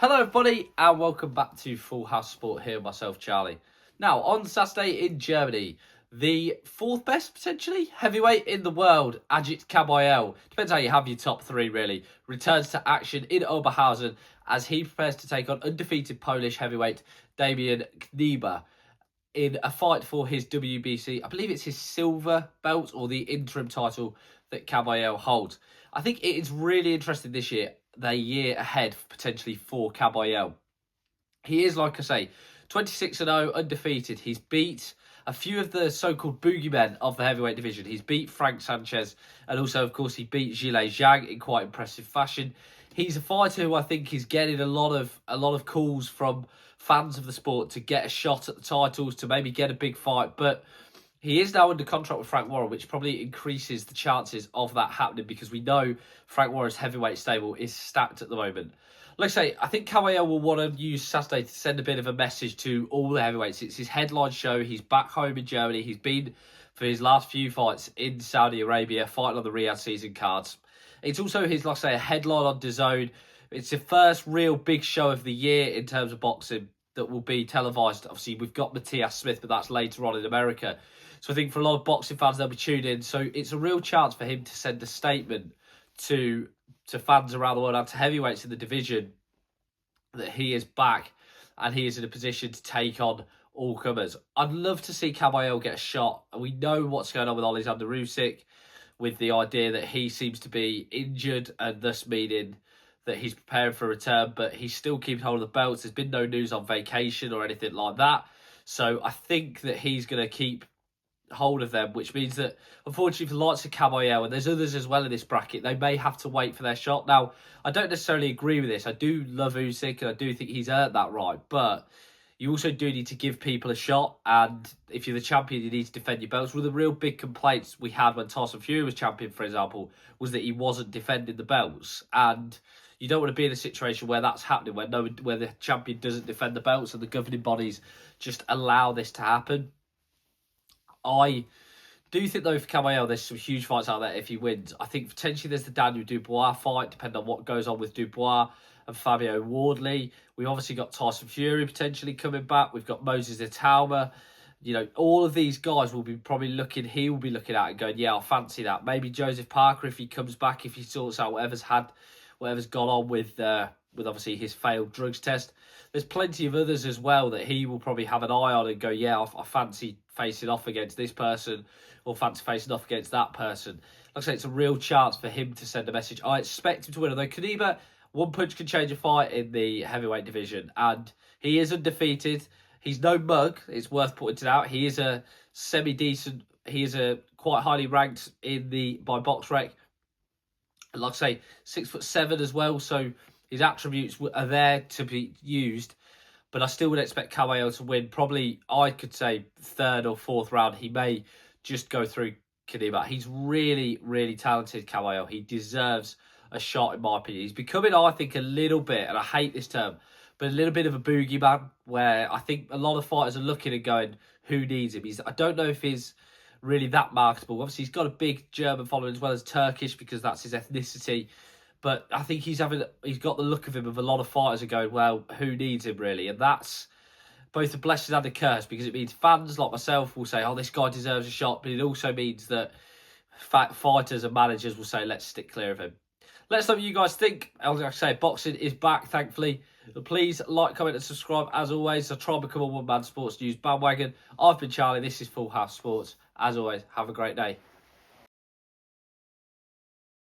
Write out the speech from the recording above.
Hello everybody and welcome back to Full House Sport here, myself Charlie. Now on Saturday in Germany, the fourth best potentially heavyweight in the world, Ajit Kabayel, depends how you have your top three really, returns to action in Oberhausen as he prepares to take on undefeated Polish heavyweight Damian Knyba in a fight for his WBC. I believe it's his silver belt or the interim title that Kabayel holds. I think it is really interesting this year, the year ahead potentially for Kabayel. He is, like I say, 26-0, undefeated. He's beat a few of the so-called boogeymen of the heavyweight division. He's beat Frank Sanchez, and also, of course, he beat Zhilei Zhang in quite impressive fashion. He's a fighter who I think is getting a lot of calls from fans of the sport to get a shot at the titles, to maybe get a big fight, but he is now under contract with Frank Warren, which probably increases the chances of that happening because we know Frank Warren's heavyweight stable is stacked at the moment. Like I say, I think Kabayel will want to use Saturday to send a bit of a message to all the heavyweights. It's his headline show. He's back home in Germany. He's been for his last few fights in Saudi Arabia, fighting on the Riyadh season cards. It's also his, like I say, a headline on DAZN. It's the first real big show of the year in terms of boxing that will be televised. Obviously, we've got Matthias Smith, but that's later on in America. So I think for a lot of boxing fans, they'll be tuned in. So it's a real chance for him to send a statement to fans around the world and to heavyweights in the division that he is back and he is in a position to take on all comers. I'd love to see Kabayel get a shot. We know what's going on with Oleksandr Usyk, with the idea that he seems to be injured and thus meaning that he's preparing for a return, but he's still keeping hold of the belts. There's been no news on vacation or anything like that. So I think that he's going to keep hold of them, which means that unfortunately for the likes of Kabayel, and there's others as well in this bracket, they may have to wait for their shot. Now, I don't necessarily agree with this. I do love Usyk and I do think he's earned that right, but you also do need to give people a shot, and if you're the champion, you need to defend your belts. One of the real big complaints we had when Tyson Fury was champion, for example, was that he wasn't defending the belts, and you don't want to be in a situation where that's happening, where the champion doesn't defend the belts and the governing bodies just allow this to happen. I do think, though, for Kabayel, there's some huge fights out there if he wins. I think potentially there's the Daniel Dubois fight, depending on what goes on with Dubois and Fabio Wardley. We've obviously got Tyson Fury potentially coming back. We've got Moses Itauma. You know, all of these guys will be probably looking, he will be looking at and going, yeah, I'll fancy that. Maybe Joseph Parker, if he comes back, if he sorts out whatever's gone on with obviously his failed drugs test. There's plenty of others as well that he will probably have an eye on and go, yeah, I fancy facing off against this person or fancy facing off against that person. Like I say, it's a real chance for him to send a message. I expect him to win, although Knyba, one punch can change a fight in the heavyweight division, and he is undefeated. He's no mug, it's worth pointing out. He is a semi-decent, he is a quite highly ranked by BoxRec. And like I say, 6'7" as well, so his attributes are there to be used. But I still would expect Kabayel to win. Probably, I could say, third or fourth round. He may just go through Knyba. He's really, really talented, Kabayel. He deserves a shot, in my opinion. He's becoming, I think, a little bit, and I hate this term, but a little bit of a boogeyman, where I think a lot of fighters are looking and going, who needs him? I don't know if he's really that marketable. Obviously, he's got a big German following as well as Turkish because that's his ethnicity. But I think he's got the look of him of a lot of fighters are going, well, who needs him really? And that's both a blessing and a curse, because it means fans like myself will say, oh, this guy deserves a shot. But it also means that fighters and managers will say, let's stick clear of him. Let us know what you guys think. As I say, boxing is back, thankfully. But please like, comment and subscribe. As always, I try and become a one-man sports news bandwagon. I've been Charlie. This is Full House Sports. As always, have a great day.